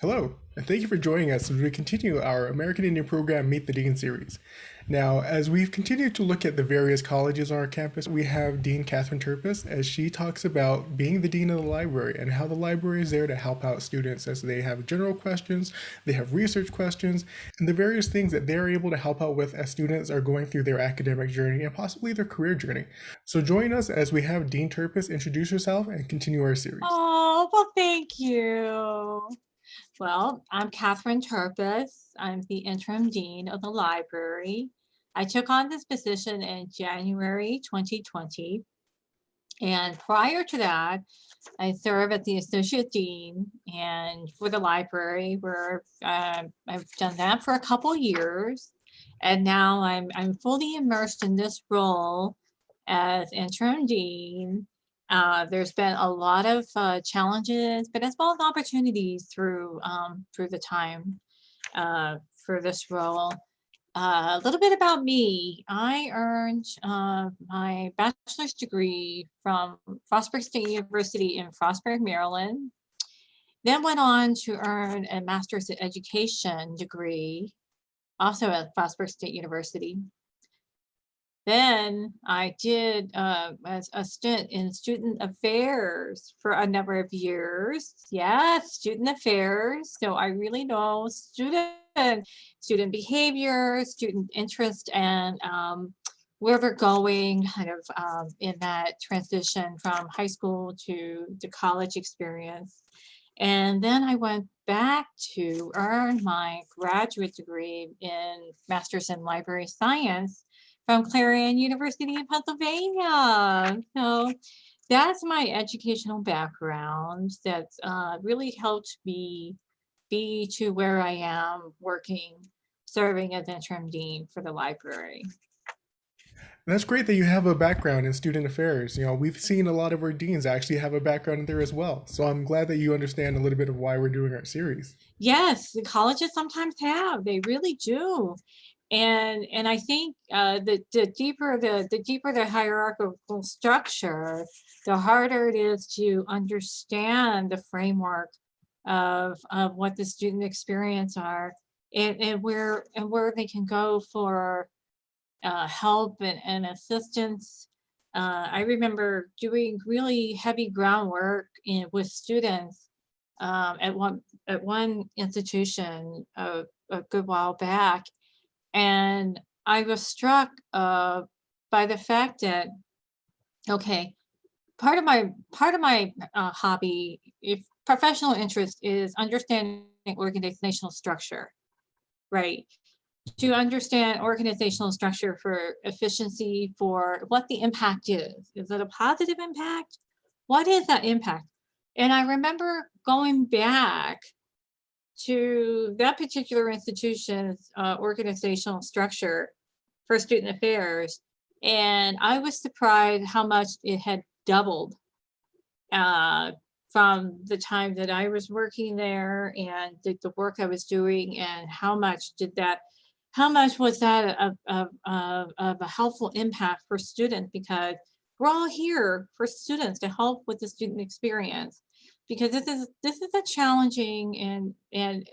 Hello, and thank you for joining us as we continue our American Indian program Meet the Dean series. Now, as we've continued to look at the various colleges on our campus, we have Dean Katherine Terpis as she talks about being the dean of the library and how the library is there to help out students as they have general questions, they have research questions, and the various things that they're able to help out with as students are going through their academic journey and possibly their career journey. So join us as we have Dean Terpis introduce herself and continue our series. Oh, well, thank you. Well, I'm Katherine Terpis. I'm the interim dean of the library. I took on this position in January 2020. And prior to that, I serve as the associate dean and for the library where I've done that for a couple years. And now I'm fully immersed in this role as interim dean. There's been a lot of challenges, but as well as opportunities through the time for this role. A little bit about me. I earned my bachelor's degree from Frostburg State University in Frostburg, Maryland. Then went on to earn a master's in education degree, also at Frostburg State University. Then I did as a stint in student affairs for a number of years. Yes, student affairs. So I really know student behavior, student interest, and where they're going kind of in that transition from high school to the college experience. And then I went back to earn my graduate degree in Master's in Library Science from Clarion University in Pennsylvania. So that's my educational background that's really helped me be to where I am working, serving as interim dean for the library. That's great that you have a background in student affairs. You know, we've seen a lot of our deans actually have a background in there as well. So I'm glad that you understand a little bit of why we're doing our series. Yes, the colleges sometimes have, they really do. And I think the deeper the hierarchical structure, the harder it is to understand the framework of what the student experience are and where they can go for help and assistance. I remember doing really heavy groundwork with students at one institution a good while back, and I was struck by the fact that okay, part of my hobby, if professional interest, is understanding organizational structure, right? To understand organizational structure for efficiency, for what the impact is. Is it a positive impact? What is that impact? And I remember going back to that particular institution's organizational structure for student affairs, and I was surprised how much it had doubled uh, from the time that I was working there and the work I was doing, and how much was that of a helpful impact for students, because we're all here for students to help with the student experience, because this is a challenging and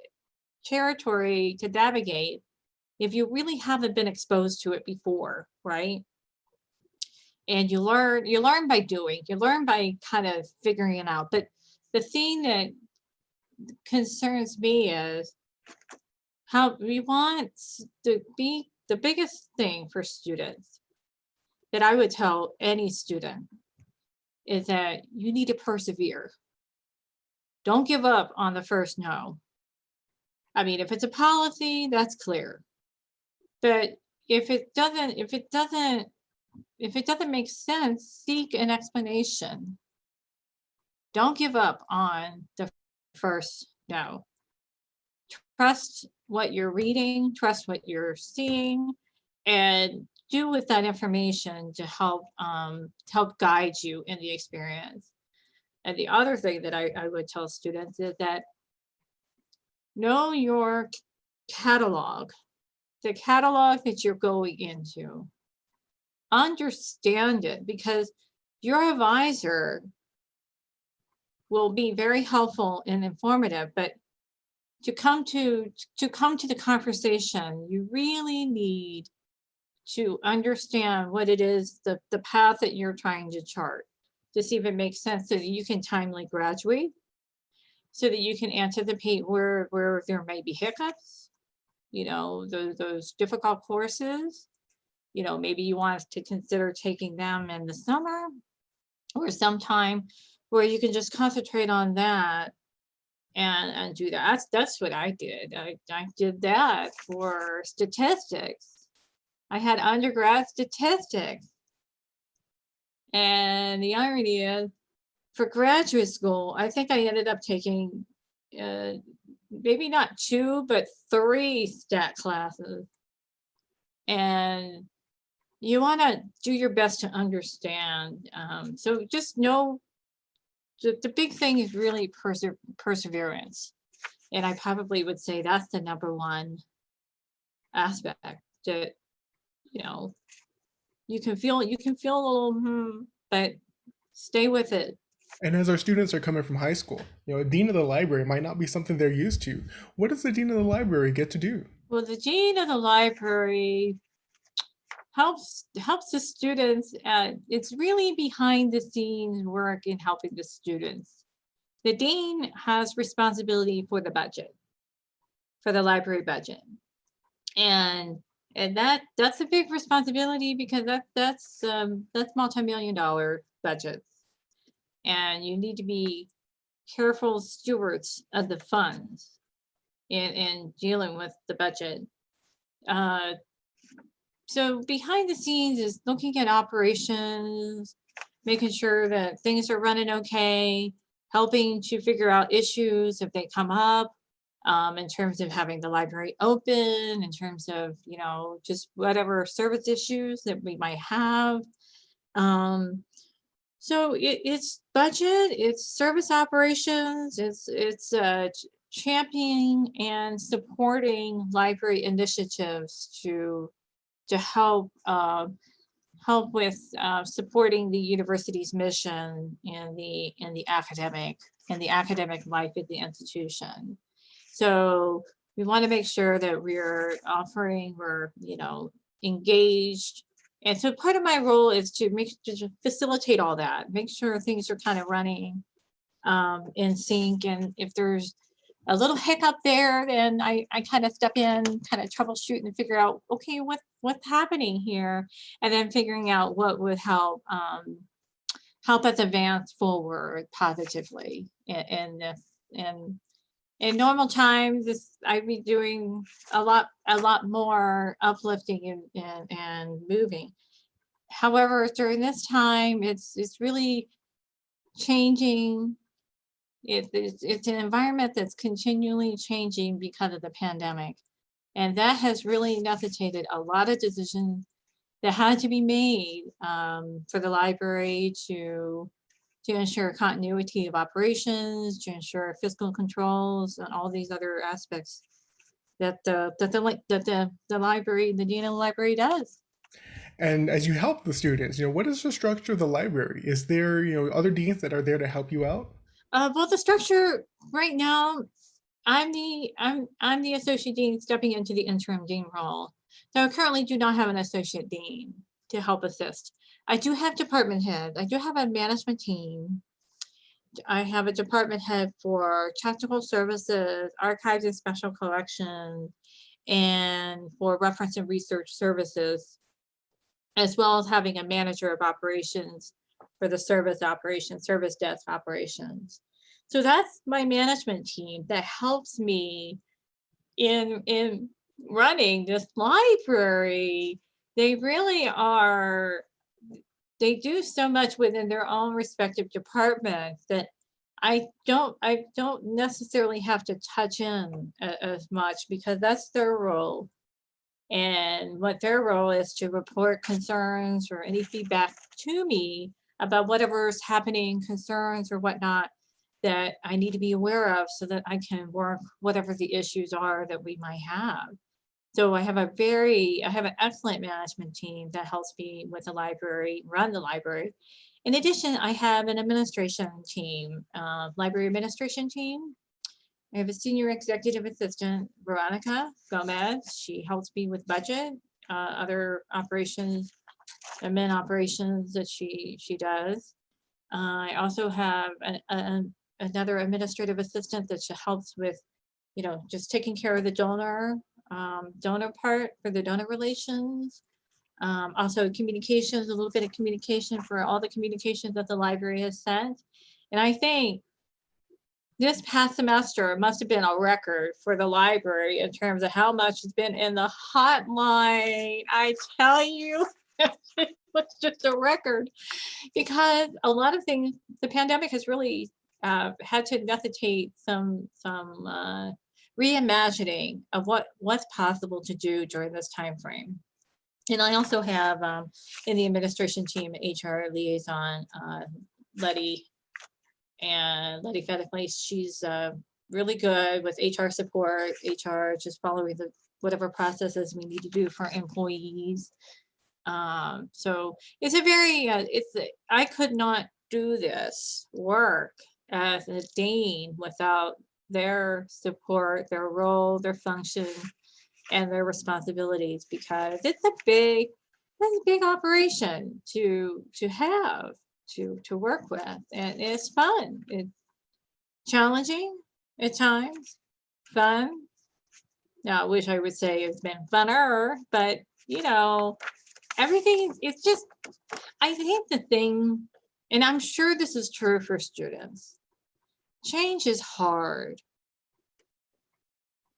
territory to navigate if you really haven't been exposed to it before, right? And you learn by doing, you learn by kind of figuring it out. But the thing that concerns me is how we want to be the biggest thing for students that I would tell any student is that you need to persevere. Don't give up on the first no. I mean, if it's a policy, that's clear. But if it doesn't make sense, seek an explanation. Don't give up on the first no. Trust what you're reading, trust what you're seeing, and do with that information to help guide you in the experience. And the other thing that I would tell students is that know your catalog, the catalog that you're going into. Understand it, because your advisor will be very helpful and informative, but come to the conversation, you really need to understand what it is, the path that you're trying to chart, to see if it makes sense so that you can timely graduate, so that you can anticipate where there may be hiccups, you know, those difficult courses. You know, maybe you want to consider taking them in the summer or sometime where you can just concentrate on that and do that. That's what I did. I did that for statistics. I had undergrad statistics. And the irony is, for graduate school, I think I ended up taking uh, maybe not 2, but 3 stat classes. And you want to do your best to understand. So just know the big thing is really perseverance. And I probably would say that's the number one aspect that, you know, you can feel a little, but stay with it. And as our students are coming from high school, a dean of the library might not be something they're used to. What does the dean of the library get to do? Well, the dean of the library helps the students. It's really behind the scenes work in helping the students. The dean has responsibility for the budget, for the library budget, and that's a big responsibility because that's multi-million-dollar budgets, and you need to be careful stewards of the funds in dealing with the budget. So behind the scenes is looking at operations, making sure that things are running okay, helping to figure out issues if they come up, in terms of having the library open, in terms of, you know, just whatever service issues that we might have. Um, so it's budget, it's service operations, it's championing and supporting library initiatives to help with supporting the university's mission and the academic life at the institution. So we want to make sure that we're, you know, engaged. And so part of my role is to facilitate all that, make sure things are kind of running in sync. And if there's a little hiccup there, then I kind of step in, kind of troubleshoot and figure out, okay, what's happening here? And then figuring out what would help us advance forward positively in this. And in normal times, I'd be doing a lot more uplifting and moving. However, during this time, it's really changing. It's an environment that's continually changing because of the pandemic. And that has really necessitated a lot of decisions that had to be made for the library to ensure continuity of operations, to ensure fiscal controls, and all these other aspects that the library, the dean of the library does. And as you help the students, what is the structure of the library? Is there, other deans that are there to help you out? Well, the structure right now, I'm the associate dean stepping into the interim dean role. So I currently do not have an associate dean to help assist. I do have department heads. I do have a management team. I have a department head for technical services, archives and special collections, and for reference and research services, as well as having a manager of operations for the service desk operations. So that's my management team that helps me in running this library. They really are, they do so much within their own respective departments that I don't necessarily have to touch in as much because that's their role. And what their role is to report concerns or any feedback to me about whatever's happening, concerns or whatnot that I need to be aware of so that I can work whatever the issues are that we might have. So I have an excellent management team that helps me with the library, run the library. In addition, I have an administration team, library administration team, I have a senior executive assistant, Veronica Gomez. She helps me with budget, other operations, admin operations that she does. I also have another administrative assistant that helps with, just taking care of the donor part for the donor relations. Also communications, a little bit of communication for all the communications that the library has sent. And I think this past semester must have been a record for the library in terms of how much has been in the hotline. I tell you, it was just a record because a lot of things, the pandemic has really had to necessitate some reimagining of what's possible to do during this time frame. And I also have in the administration team, HR liaison, Letty Fetterplace. She's really good with HR support, HR just following whatever processes we need to do for employees. So it's a very, I could not do this work as a dean without their support, their role, their function, and their responsibilities, because it's a big operation to have to work with, and it's fun. It's challenging at times, fun. Now, I wish I would say it's been funner, but everything, it's just, I think the thing, and I'm sure this is true for students, change is hard.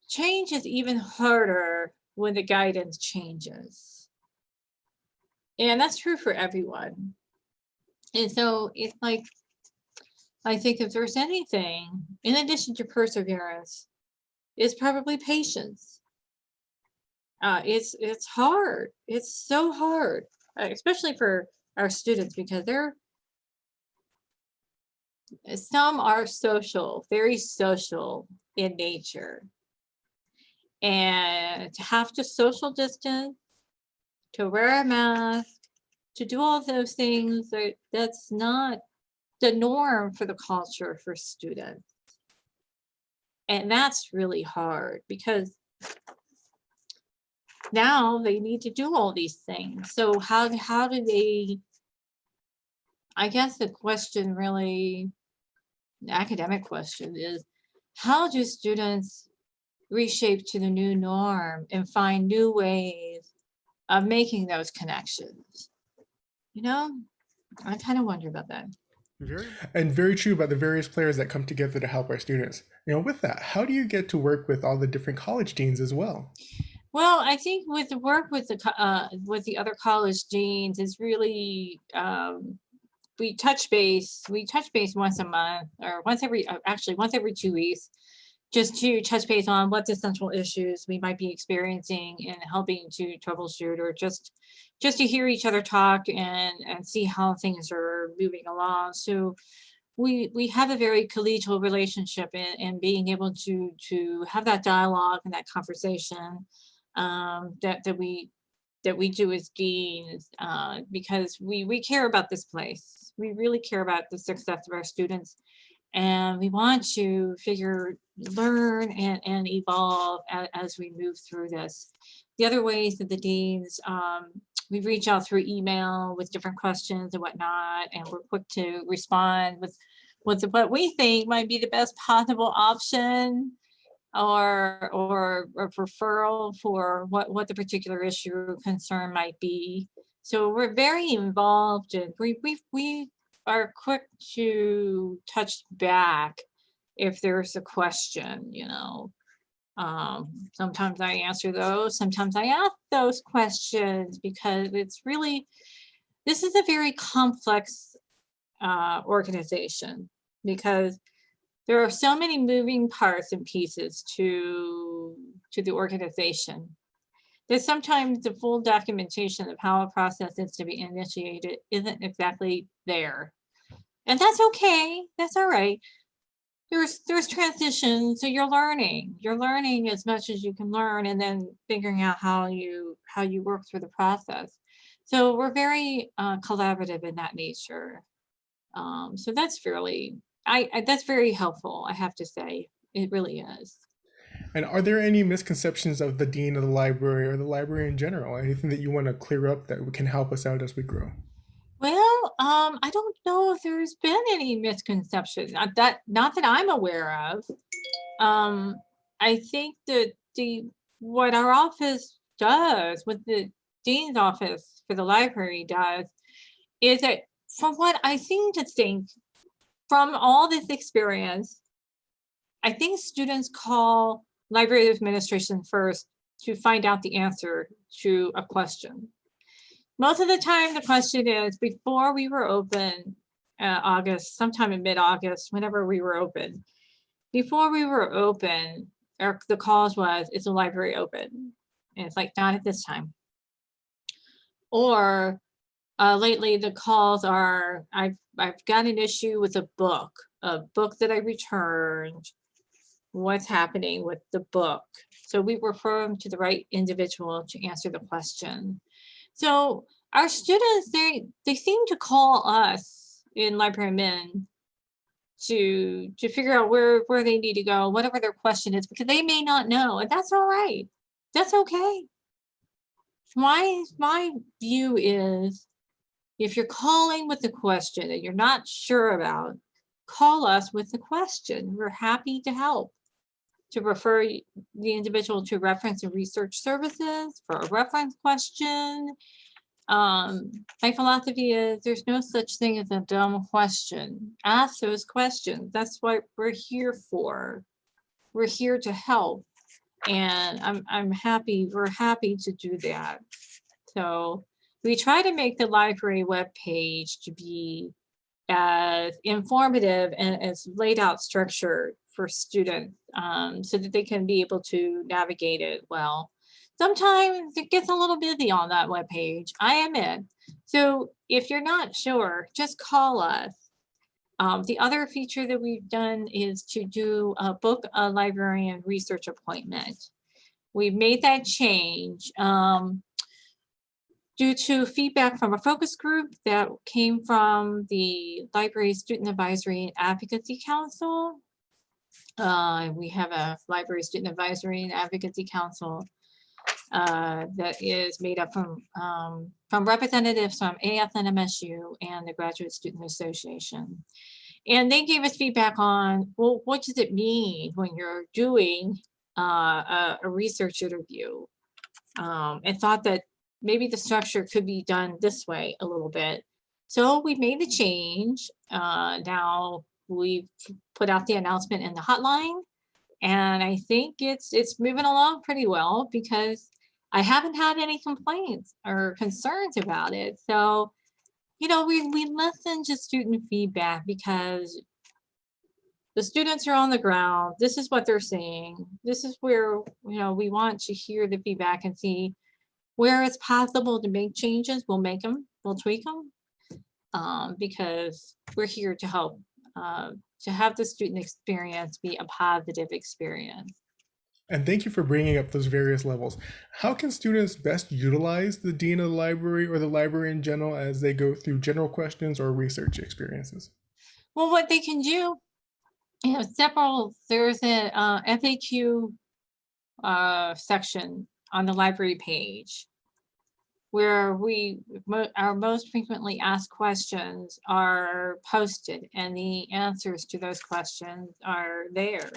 Change is even harder when the guidance changes. And that's true for everyone. And so it's like, I think if there's anything, in addition to perseverance, is probably patience. It's hard. It's so hard, especially for our students, because some are social, very social in nature. And to have to social distance, to wear a mask, to do all those things, that's not the norm for the culture for students. And that's really hard because now they need to do all these things. So how do they, I guess the question really, the academic question is, how do students reshape to the new norm and find new ways of making those connections? I kind of wonder about that. And very true about the various players that come together to help our students. With that, how do you get to work with all the different college deans as well? Well, I think with the work with the other college deans is really we touch base once a month, or once every 2 weeks, just to touch base on what the central issues we might be experiencing and helping to troubleshoot, or just to hear each other talk and see how things are moving along. So we have a very collegial relationship, and being able to have that dialogue and that conversation that we do as deans, because we care about this place. We really care about the success of our students, and we want to learn and evolve as we move through this. The other ways that the deans, we reach out through email with different questions and whatnot, and we're quick to respond with what we think might be the best possible option, or referral for what the particular issue or concern might be. So we're very involved, and we are quick to touch back if there's a question. Sometimes I answer those, sometimes I ask those questions, because this is a very complex organization, because there are so many moving parts and pieces to the organization that sometimes the full documentation of how a process is to be initiated isn't exactly there. And that's okay. That's all right. There's transition, so you're learning as much as you can learn, and then figuring out how you work through the process. So we're very collaborative in that nature. So that's that's very helpful, I have to say. It really is. And are there any misconceptions of the dean of the library or the library in general? Anything that you want to clear up that can help us out as we grow? Well, I don't know if there's been any misconceptions, not that I'm aware of. Um, I think that what our office does, what the dean's office for the library does, is that from what I seem to think, from all this experience, I think students call library administration first to find out the answer to a question. Most of the time, the question is before we were open, August, sometime in mid-August, whenever we were open. Before we were open, the calls was, is the library open? And it's like, not at this time. Or lately the calls are, I've got an issue with a book that I returned. What's happening with the book? So we refer them to the right individual to answer the question. So our students, they seem to call us in Library Men to figure out where they need to go, whatever their question is, because they may not know, and that's all right. That's okay. My view is, if you're calling with a question that you're not sure about, call us with the question. We're happy to help, to refer the individual to reference and research services for a reference question. My philosophy is there's no such thing as a dumb question. Ask those questions. That's what we're here for. We're here to help. And we're happy to do that. So we try to make the library webpage to be as informative and as laid out structure for students, so that they can be able to navigate it well. Sometimes it gets a little busy on that webpage, I admit. So if you're not sure, just call us. The other feature that we've done is to book a librarian research appointment. We've made that change due to feedback from a focus group that came from the Library Student Advisory and Advocacy Council. We have a Library Student Advisory and Advocacy Council that is made up from representatives from NMSU and the Graduate Student Association. And they gave us feedback on, well, what does it mean when you're doing a research interview? And thought that maybe the structure could be done this way a little bit. So we made the change. Now we've put out the announcement in the hotline, and I think it's moving along pretty well, because I haven't had any complaints or concerns about it. So, we listen to student feedback because the students are on the ground. This is what they're saying. This is where, we want to hear the feedback and see where it's possible to make changes. We'll make them, we'll tweak them, because we're here to help, to have the student experience be a positive experience. And thank you for bringing up those various levels. How can students best utilize the dean of the library or the library in general as they go through general questions or research experiences? Well, what they can do, there's a FAQ section on the library page where our most frequently asked questions are posted, and the answers to those questions are there.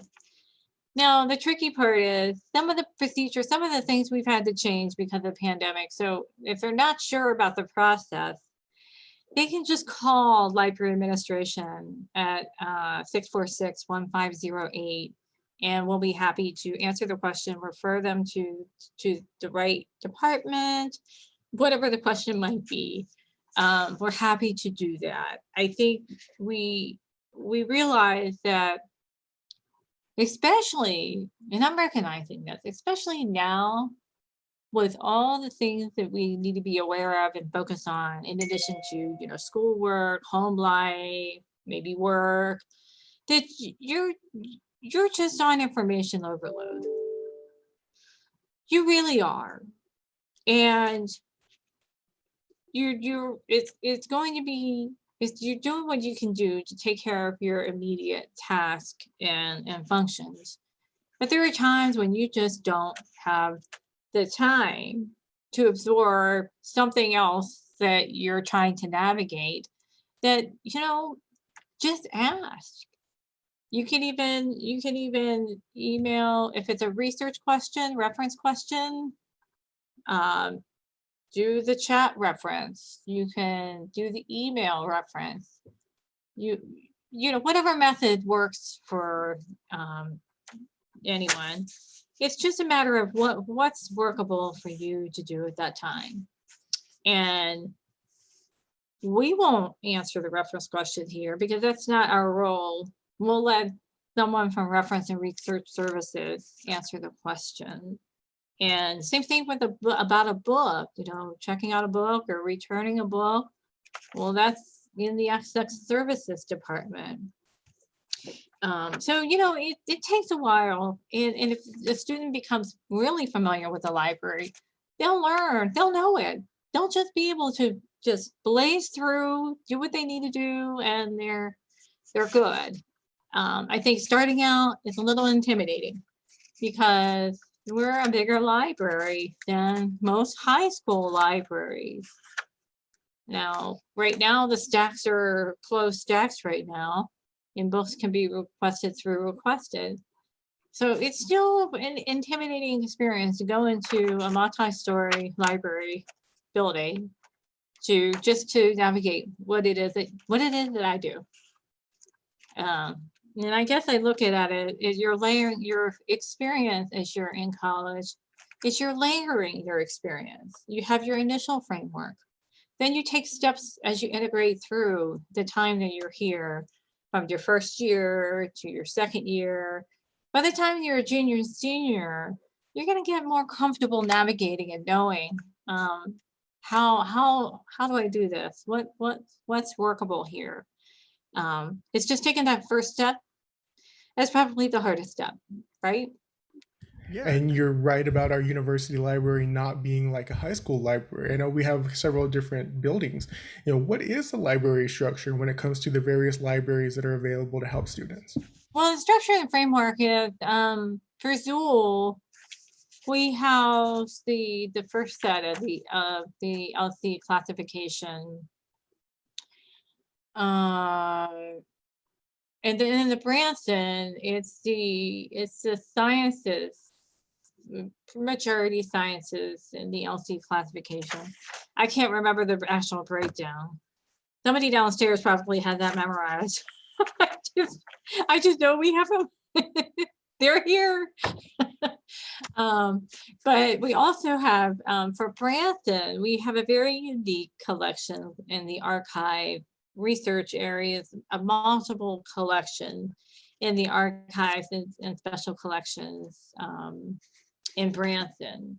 Now, the tricky part is some of the procedures, some of the things we've had to change because of the pandemic. So if they're not sure about the process, they can just call library administration at 646-1508, and we'll be happy to answer the question, refer them to the right department, whatever the question might be. We're happy to do that. I think we realize that, especially, and I'm recognizing this, especially now with all the things that we need to be aware of and focus on, in addition to, schoolwork, home life, maybe work, that you're just on information overload. You really are. And it's going to be Is you're doing what you can do to take care of your immediate task and functions. But there are times when you just don't have the time to absorb something else that you're trying to navigate, that, just ask. You can even email if it's a research question, reference question, um, do the chat reference. You can do the email reference. You whatever method works for anyone. It's just a matter of what's workable for you to do at that time. And we won't answer the reference question here because that's not our role. We'll let someone from Reference and Research Services answer the question. And same thing with about a book, checking out a book or returning a book. Well, that's in the access services department. So, it takes a while. And if the student becomes really familiar with the library, they'll learn, they'll know it. They'll just be able to just blaze through, do what they need to do, and they're good. I think starting out is a little intimidating because we're a bigger library than most high school libraries. Now, right now, the stacks are closed stacks right now, and books can be requested through requested. So it's still an intimidating experience to go into a multi-story library building to navigate what it is that I do. And I guess I look at it as you're layering your experience as you're in college. Is you're layering your experience. You have your initial framework. Then you take steps as you integrate through the time that you're here, from your first year to your second year. By the time you're a junior and senior, you're going to get more comfortable navigating and knowing how do I do this? What's workable here? It's just taking that first step. That's probably the hardest step, right? Yeah. And you're right about our university library not being like a high school library. I know we have several different buildings. What is the library structure when it comes to the various libraries that are available to help students? Well, the structure and framework is for Zool, we have the first set of the LC classification. And then in the Branson, it's the sciences, majority sciences in the LC classification. I can't remember the actual breakdown. Somebody downstairs probably has that memorized. I just know we have them. They're here. But we also have, for Branson, we have a very unique collection in the archive research areas, a multiple collection in the archives and special collections in Branson,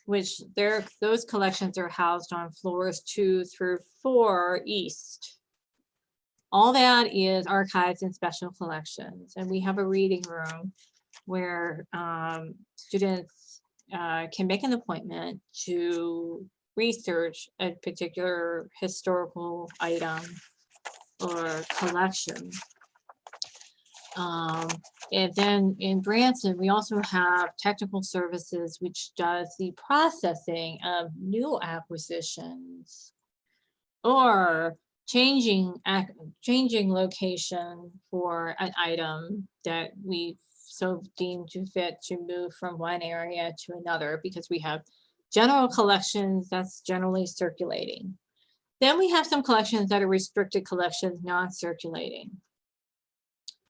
which those collections are housed on floors 2 through 4 east. All that is archives and special collections. And we have a reading room where students can make an appointment to research a particular historical item or collection. And then in Branson, we also have technical services, which does the processing of new acquisitions or changing location for an item that we've so deemed to fit to move from one area to another, because we have general collections that's generally circulating. Then we have some collections that are restricted collections, non-circulating.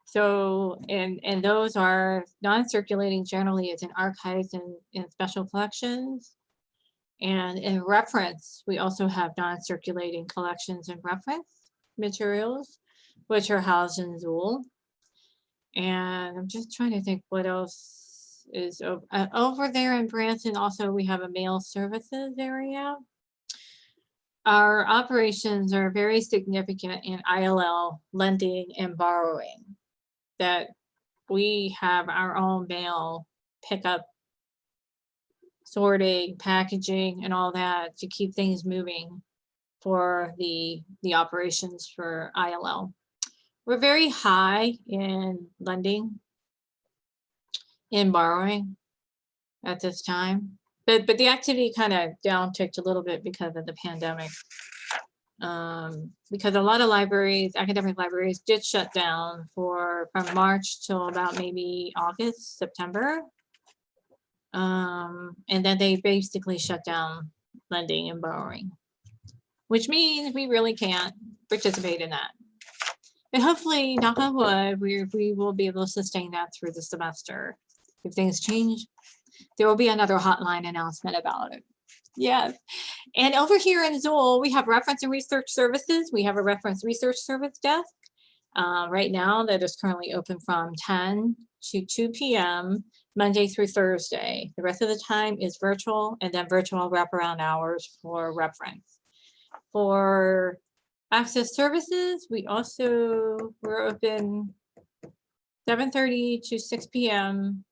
So, and those are non-circulating generally is in archives and special collections. And in reference, we also have non-circulating collections and reference materials, which are housed in Zool. And I'm just trying to think what else is over there in Branson. Also, we have a mail services area. Our operations are very significant in ILL lending and borrowing, that we have our own mail pickup, sorting, packaging, and all that to keep things moving for the operations for ILL. We're very high in lending, in borrowing at this time, but the activity kind of downticked a little bit because of the pandemic. Because a lot of libraries, academic libraries, did shut down from March till about maybe August, September. And then they basically shut down lending and borrowing, which means we really can't participate in that. But hopefully, knock on wood, we will be able to sustain that through the semester. If things change, there will be another hotline announcement about it. Yes. And over here in Zool, we have reference and research services. We have a reference research service desk right now that is currently open from 10 to 2 p.m. Monday through Thursday. The rest of the time is virtual, and then virtual wraparound hours for reference. For access services, we're open 7:30 to 6 p.m.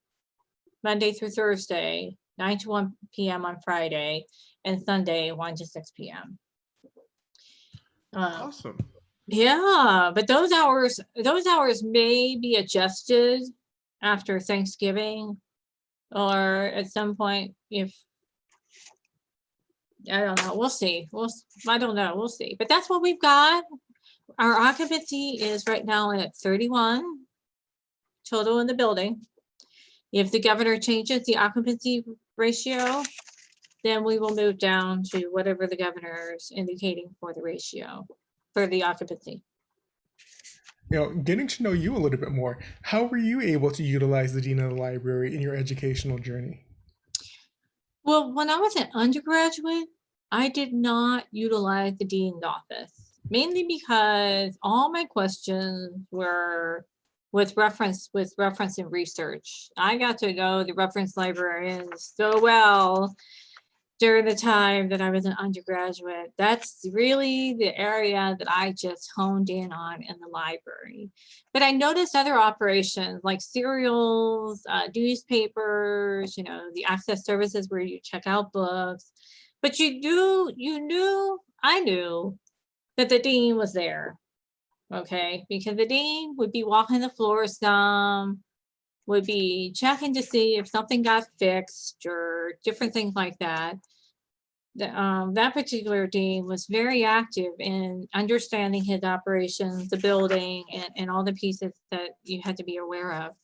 Monday through Thursday, 9 to 1 p.m. on Friday, and Sunday, 1 to 6 p.m. Awesome. Yeah, but those hours may be adjusted after Thanksgiving, or at some point, if I don't know, we'll see. I don't know, we'll see. But that's what we've got. Our occupancy is right now at 31 total in the building. If the governor changes the occupancy ratio, then we will move down to whatever the governor is indicating for the ratio, for the occupancy. Getting to know you a little bit more, how were you able to utilize the Dean of the Library in your educational journey? Well, when I was an undergraduate, I did not utilize the dean's office, mainly because all my questions were with reference and research. I got to know the reference librarians so well during the time that I was an undergraduate. That's really the area that I just honed in on in the library. But I noticed other operations like serials, newspapers, the access services where you check out books. But I knew that the dean was there, okay? Because the dean would be walking the floor some, would be checking to see if something got fixed or different things like that. That particular dean was very active in understanding his operations, the building, and all the pieces that you had to be aware of.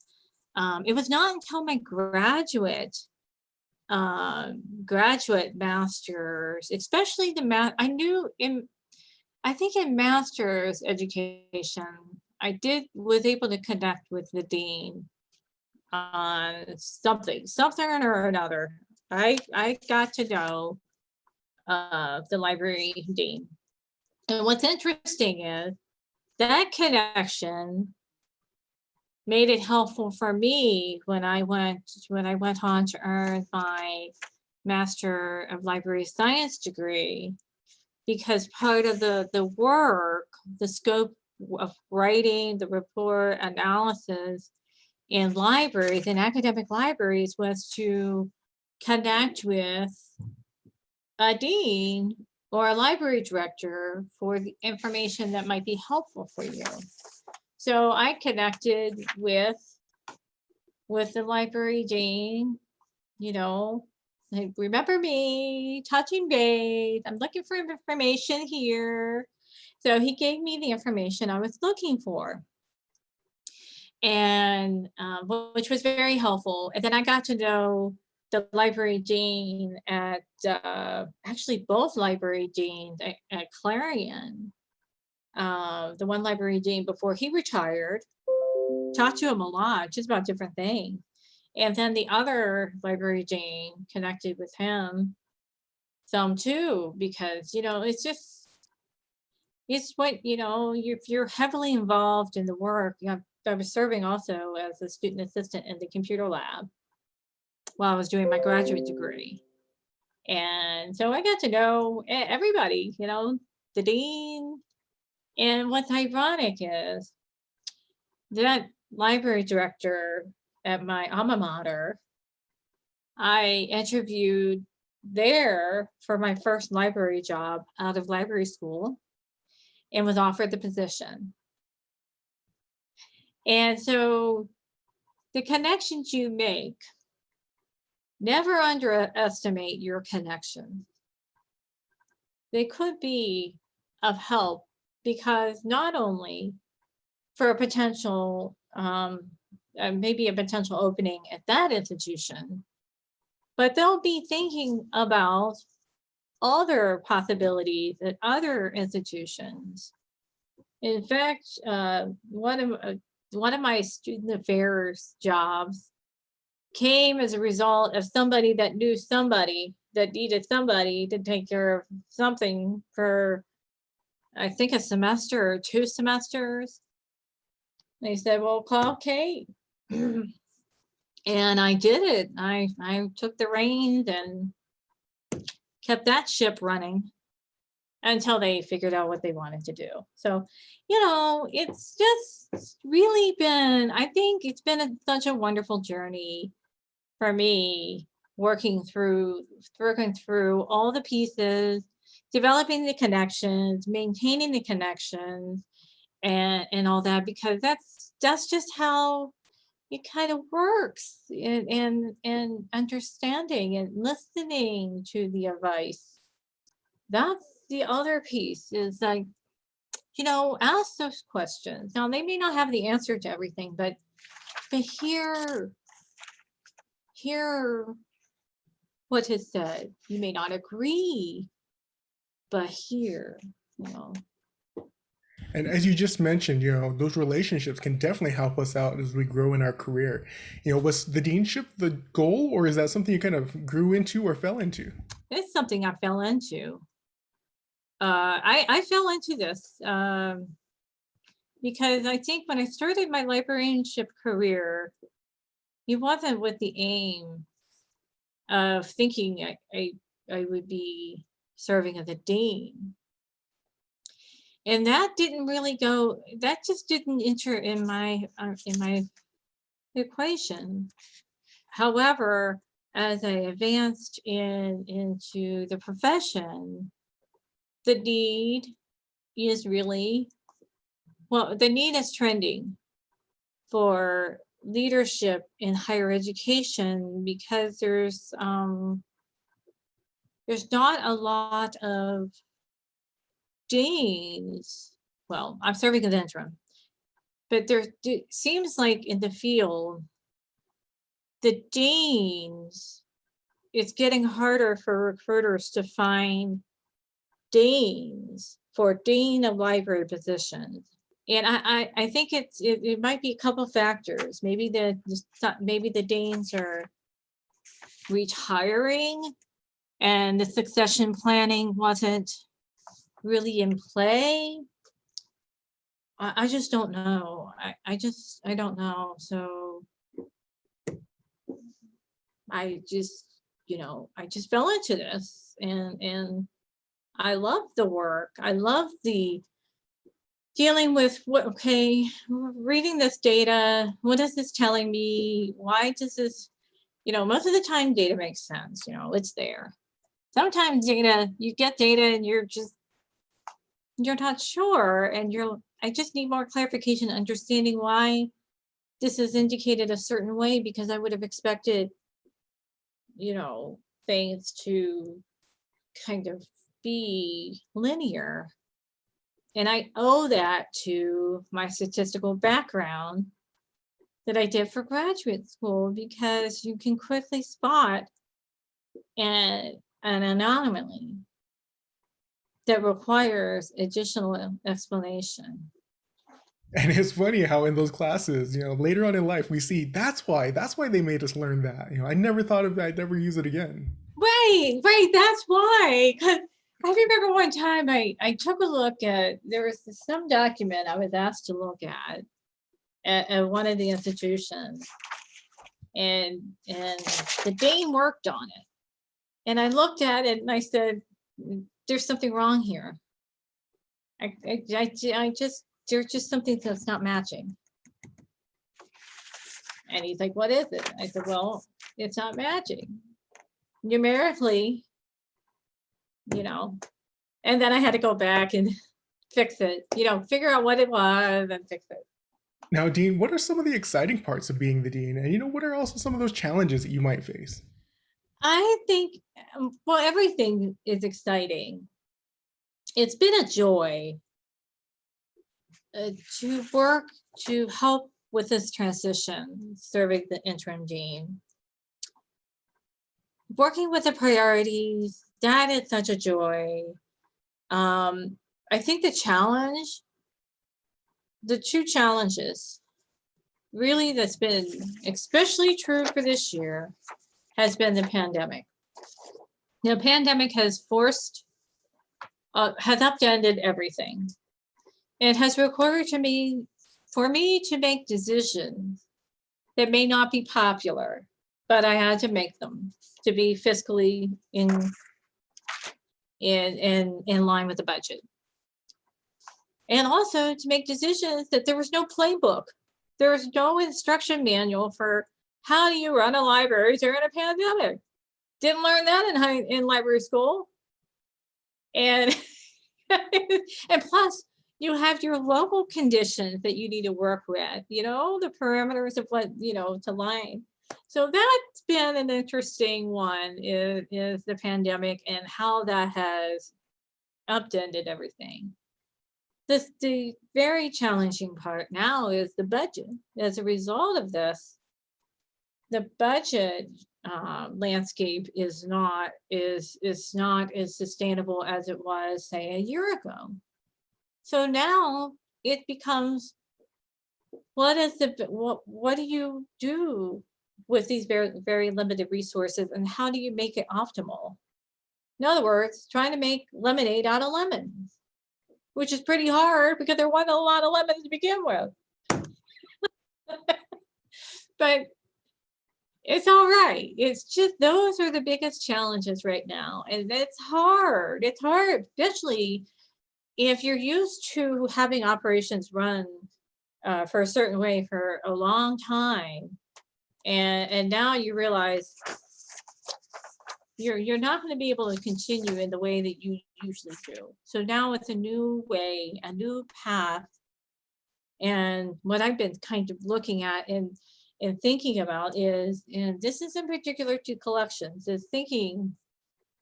It was not until my graduate masters, especially I think in master's education, I was able to connect with the dean on something or another. I got to know the library dean. And what's interesting is that connection made it helpful for me when I went on to earn my Master of Library Science degree, because part of the work, the scope of writing the report analysis in libraries, in academic libraries, was to connect with a dean or a library director for the information that might be helpful for you. So I connected with the library dean, like, remember me, touching base, I'm looking for information here. So he gave me the information I was looking for, and which was very helpful. And then I got to know the library dean at actually both library deans at Clarion. The one library dean before he retired, talked to him a lot, just about different things. And then the other library dean connected with him some too, because, it's what, if you're heavily involved in the work. I was serving also as a student assistant in the computer lab while I was doing my graduate degree. And so I got to know everybody, the dean. And what's ironic is that library director at my alma mater, I interviewed there for my first library job out of library school and was offered the position. And so the connections you make, never underestimate your connections. They could be of help, because not only for a potential, maybe a potential opening at that institution, but they'll be thinking about other possibilities at other institutions. In fact, one of my student affairs jobs came as a result of somebody that knew somebody that needed somebody to take care of something for, I think, a semester or 2 semesters. They said, well, call Kate. And I did it. I took the reins and kept that ship running until they figured out what they wanted to do. So, you know, it's just really been, I think it's been such a wonderful journey for me, working through all the pieces, developing the connections, maintaining the connections, and all that, because that's just how it kind of works, and understanding and listening to the advice. That's the other piece, is like, you know, ask those questions. Now they may not have the answer to everything, but hear what is said. You may not agree, but hear, you know. And as you just mentioned, those relationships can definitely help us out as we grow in our career. Was the deanship the goal, or is that something you kind of grew into or fell into? It's something I fell into. I fell into this because I think when I started my librarianship career, it wasn't with the aim of thinking I would be serving as a dean. And that didn't really go, that just didn't enter in my equation. However, as I advanced into the profession, the need is really, well, the need is trending for leadership in higher education, because there's not a lot of deans. Well, I'm serving as interim, but there seems like in the field, the deans, it's getting harder for recruiters to find deans for dean of library positions. And I think it might be a couple factors. Maybe the deans are retiring and the succession planning wasn't really in play. I just don't know. I don't know. So I just fell into this, and I love the work. I love the dealing with reading this data. What is this telling me? Why does this, most of the time data makes sense, it's there. Sometimes data, you get data and you're not sure, and I just need more clarification, understanding why this is indicated a certain way, because I would have expected, things to kind of be linear. And I owe that to my statistical background that I did for graduate school, because you can quickly spot an anomaly that requires additional explanation. And it's funny how in those classes, later on in life, we see that's why they made us learn that. I never thought of that. I'd never use it again. Right. That's why. Because I remember one time I took a look at, there was some document I was asked to look at one of the institutions, and the dean worked on it. And I looked at it and I said, there's something wrong here. There's just something that's not matching. And he's like, what is it? I said, well, it's not matching. Numerically, you know, and then I had to go back and fix it, figure out what it was and fix it. Now, Dean, what are some of the exciting parts of being the dean? And what are also some of those challenges that you might face? I think, well, everything is exciting. It's been a joy to work to help with this transition, serving the interim dean. Working with the priorities, that is such a joy. I think the two challenges really that's been especially true for this year has been the pandemic. The pandemic has has upended everything. It has required for me to make decisions that may not be popular, but I had to make them to be fiscally in line with the budget. And also to make decisions that there was no playbook. There was no instruction manual for how do you run a library during a pandemic. Didn't learn that in library school. And and plus you have your local conditions that you need to work with, the parameters of what, to line. So that's been an interesting one is the pandemic and how that has upended everything. The very challenging part now is the budget. As a result of this, the budget landscape is not as sustainable as it was, say, a year ago. So now it becomes, what do you do with these very, very limited resources, and how do you make it optimal? In other words, trying to make lemonade out of lemons, which is pretty hard because there wasn't a lot of lemons to begin with. But it's all right. It's just, those are the biggest challenges right now. And it's hard. It's hard, especially if you're used to having operations run for a certain way for a long time. And now you realize you're not going to be able to continue in the way that you usually do. So now it's a new way, a new path. And what I've been kind of looking at and thinking about is, and this is in particular to collections, is thinking,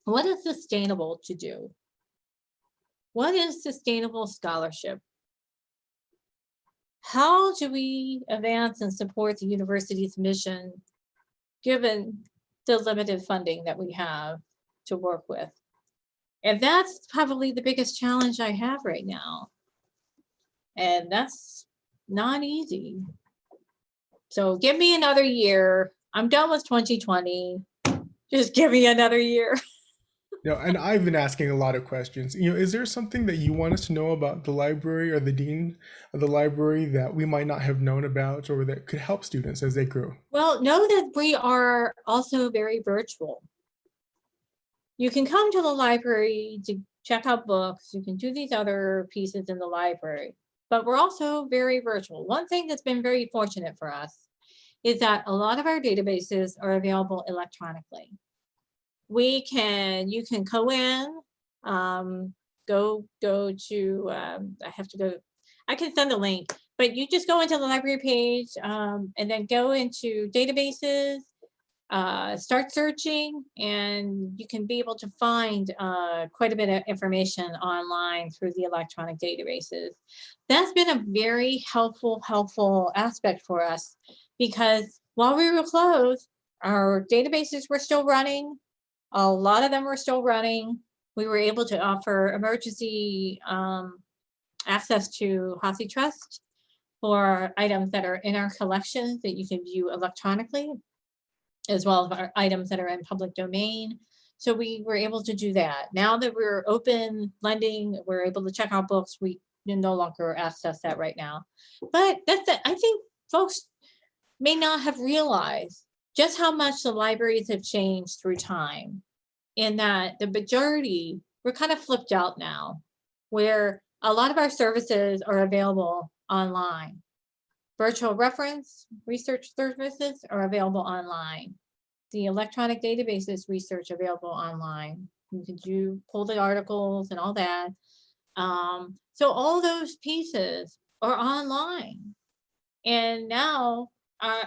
what is sustainable to do? What is sustainable scholarship? How do we advance and support the university's mission, given the limited funding that we have to work with? And that's probably the biggest challenge I have right now. And that's not easy. So give me another year. I'm done with 2020. Just give me another year. And I've been asking a lot of questions. Is there something that you want us to know about the library or the dean of the library that we might not have known about, or that could help students as they grow? Well, know that we are also very virtual. You can come to the library to check out books. You can do these other pieces in the library, but we're also very virtual. One thing that's been very fortunate for us is that a lot of our databases are available electronically. You can go in, go to, I can send the link, but you just go into the library page and then go into databases, start searching, and you can be able to find quite a bit of information online through the electronic databases. That's been a very helpful aspect for us, because while we were closed, our databases were still running. A lot of them were still running. We were able to offer emergency access to HashiTrust for items that are in our collections that you can view electronically, as well as our items that are in public domain. So we were able to do that. Now that we're open lending, we're able to check out books. We can no longer access that right now. But that's it. I think folks may not have realized just how much the libraries have changed through time, in that the majority, we're kind of flipped out now, where a lot of our services are available online. Virtual reference research services are available online. the electronic databases research available online. You can pull the articles and all that. So all those pieces are online. And now,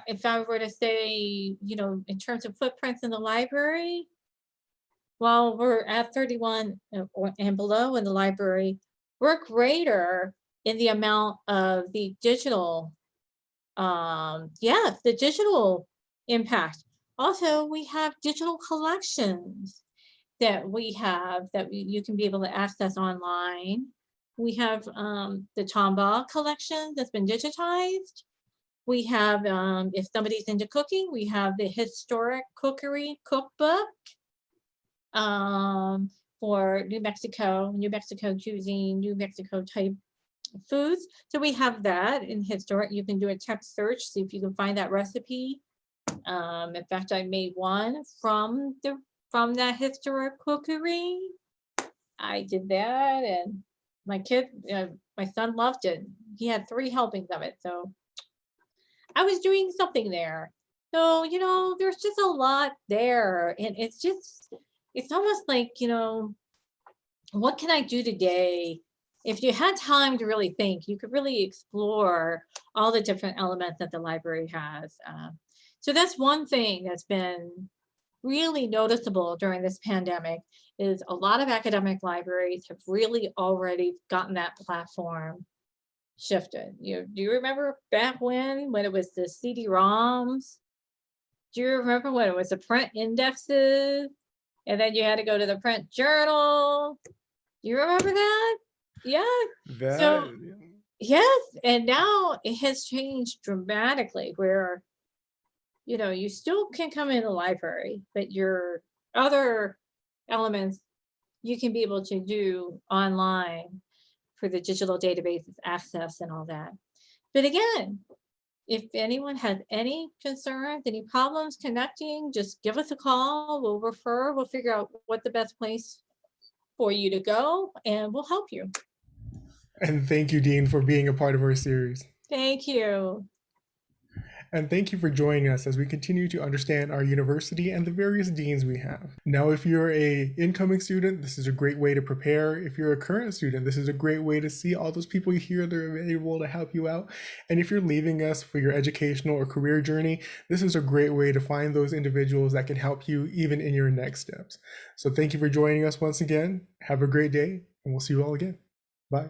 if I were to say, in terms of footprints in the library, while we're at 31 and below in the library, we're greater in the amount of the digital, the digital impact. Also, we have digital collections that you can be able to access online. We have the Tombaugh collection that's been digitized. We have, if somebody's into cooking, we have the Historic Cookery Cookbook for New Mexico cuisine, New Mexico type foods. So we have that in historic. You can do a text search, see if you can find that recipe. In fact, I made one from that historic cookery. I did that, and my son loved it. He had 3 helpings of it, so I was doing something there. So, there's just a lot there, and it's almost like, what can I do today? If you had time to really think, you could really explore all the different elements that the library has. So that's one thing that's been really noticeable during this pandemic, is a lot of academic libraries have really already gotten that platform shifted. Do you remember back when it was the CD-ROMs? Do you remember when it was the print indexes? And then you had to go to the print journal. Do you remember that? Yeah. So, yes. And now it has changed dramatically where, you still can come in the library, but your other elements you can be able to do online for the digital databases access and all that. But again, if anyone has any concerns, any problems connecting, just give us a call. We'll figure out what the best place for you to go, and we'll help you. And thank you, Dean, for being a part of our series. Thank you. And thank you for joining us as we continue to understand our university and the various deans we have. Now, if you're a incoming student, this is a great way to prepare. If you're a current student, this is a great way to see all those people you hear that are able to help you out. And if you're leaving us for your educational or career journey, this is a great way to find those individuals that can help you even in your next steps. So thank you for joining us once again. Have a great day, and we'll see you all again. Bye.